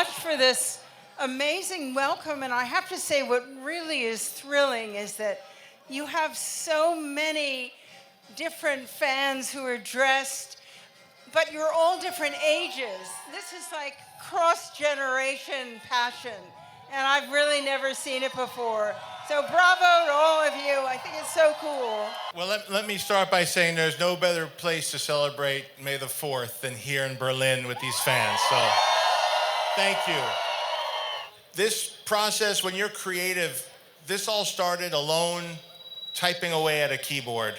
much for this amazing welcome. And I have to say, what really is thrilling is that you have so many different fans who are dressed, but you're all different ages. This is like cross-generation passion, and I've really never seen it before. So bravo to all of you. I think it's so cool. Well, let me start by saying there's no better place to celebrate May the 4th than here in Berlin with these fans. So thank you. This process, when you're creative, this all started alone, typing away at a keyboard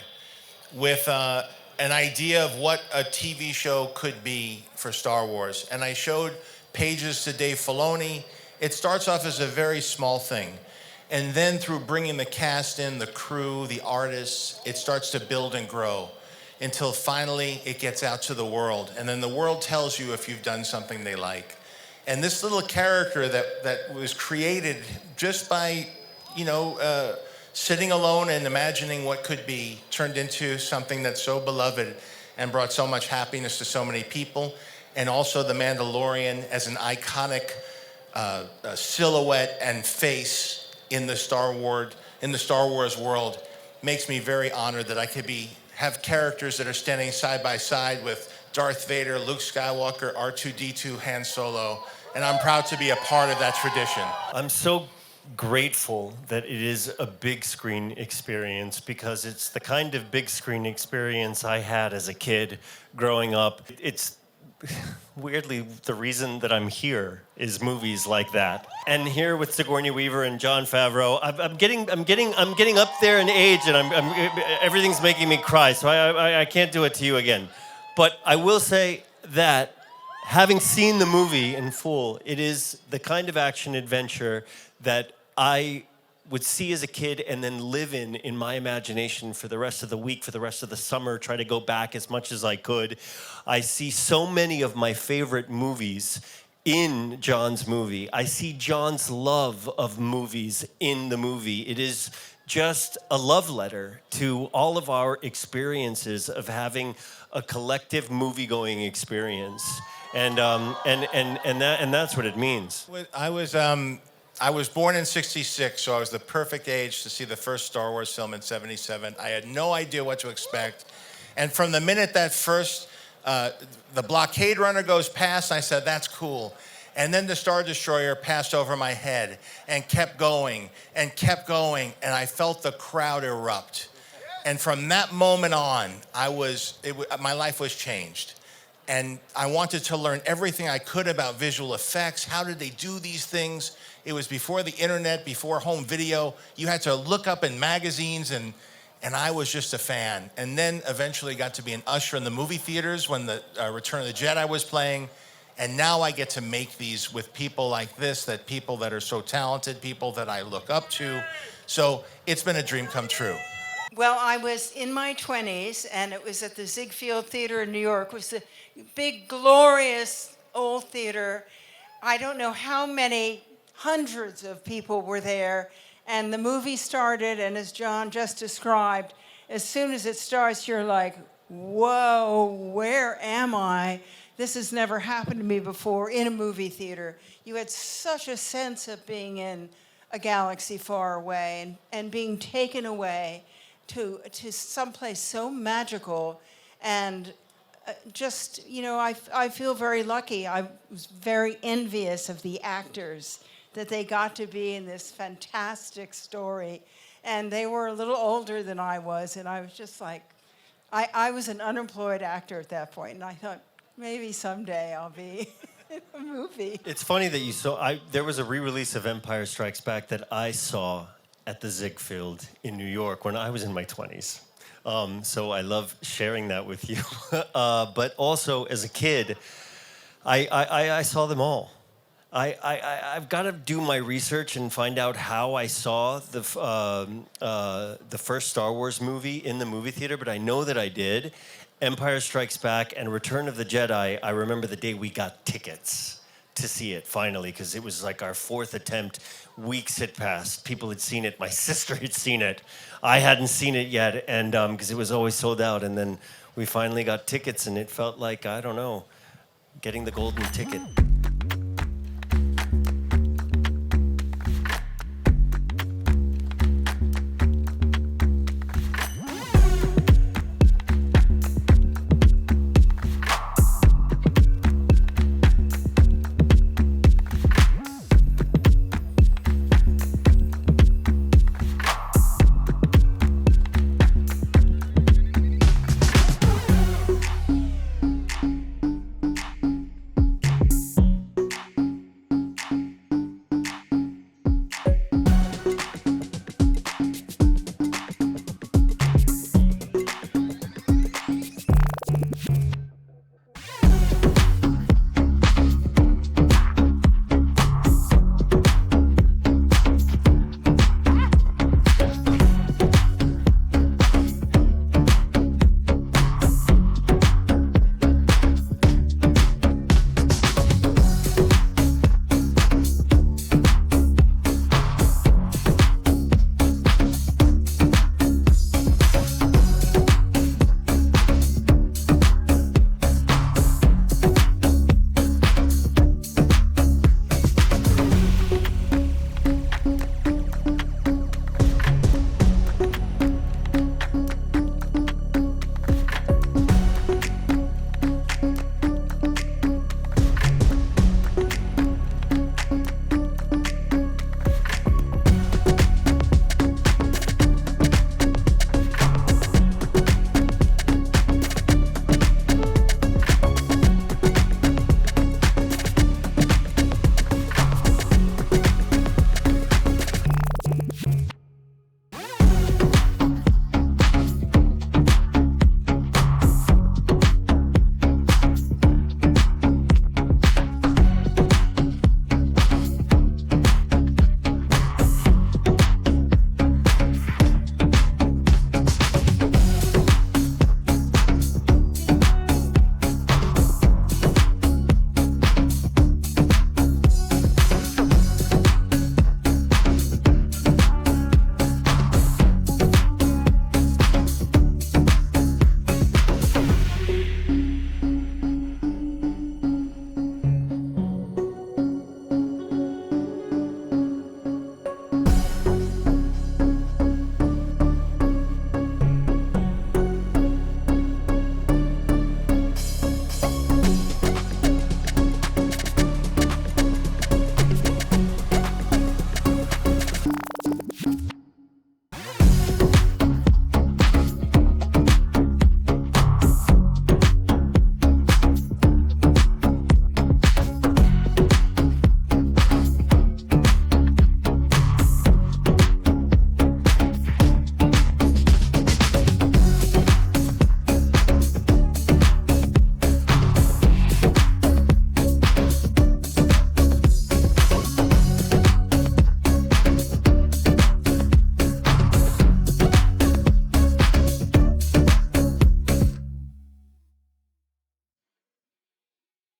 with an idea of what a TV show could be for Star Wars. And I showed pages to Dave Filoni. It starts off as a very small thing. And then through bringing the cast in, the crew, the artists, it starts to build and grow until finally it gets out to the world. And then the world tells you if you've done something they like. And this little character that was created just by, sitting alone and imagining what could be turned into something that's so beloved and brought so much happiness to so many people. And also the Mandalorian as an iconic silhouette and face in the Star Wars world makes me very honored that I could have characters that are standing side by side with Darth Vader, Luke Skywalker, R2-D2, Han Solo, and I'm proud to be a part of that tradition. I'm so grateful that it is a big screen experience because it's the kind of big screen experience I had as a kid growing up. It's weirdly the reason that I'm here is movies like that. And here with Sigourney Weaver and Jon Favreau, I'm getting up there in age, and everything's making me cry. So I can't do it to you again. But I will say that having seen the movie in full, it is the kind of action adventure that I would see as a kid and then live in my imagination for the rest of the week, for the rest of the summer, try to go back as much as I could. I see so many of my favorite movies in Jon's movie. I see Jon's love of movies in the movie. It is just a love letter to all of our experiences of having a collective movie-going experience. And that's what it means. I was born in '66, so I was the perfect age to see the first Star Wars film in '77. I had no idea what to expect. And from the minute that first, the blockade runner goes past, I said, that's cool. And then the Star Destroyer passed over my head and kept going, and I felt the crowd erupt. And from that moment on, my life was changed. And I wanted to learn everything I could about visual effects. How did they do these things? It was before the internet, before home video. You had to look up in magazines, and I was just a fan. And then eventually got to be an usher in the movie theaters when the Return of the Jedi was playing. And now I get to make these with people like this, people that are so talented, people that I look up to. So it's been a dream come true. Well, I was in my 20s, and it was at the Ziegfeld Theater in New York. It was a big, glorious old theater. I don't know how many hundreds of people were there, and the movie started, and as Jon just described, as soon as it starts, you're like, whoa, where am I? This has never happened to me before in a movie theater. You had such a sense of being in a galaxy far away and being taken away to someplace so magical, and I feel very lucky. I was very envious of the actors that they got to be in this fantastic story, and they were a little older than I was, and I was just like, I was an unemployed actor at that point, and I thought, maybe someday I'll be in a movie. It's funny that you saw, there was a re-release of Empire Strikes Back that I saw at the Ziegfeld in New York when I was in my 20s. So I love sharing that with you. But also, as a kid, I saw them all. I've got to do my research and find out how I saw the first Star Wars movie in the movie theater, but I know that I did. Empire Strikes Back and Return of the Jedi, I remember the day we got tickets to see it finally, because it was like our fourth attempt. Weeks had passed. People had seen it. My sister had seen it. I hadn't seen it yet, and because it was always sold out. And then we finally got tickets, and it felt like, I don't know, getting the golden ticket.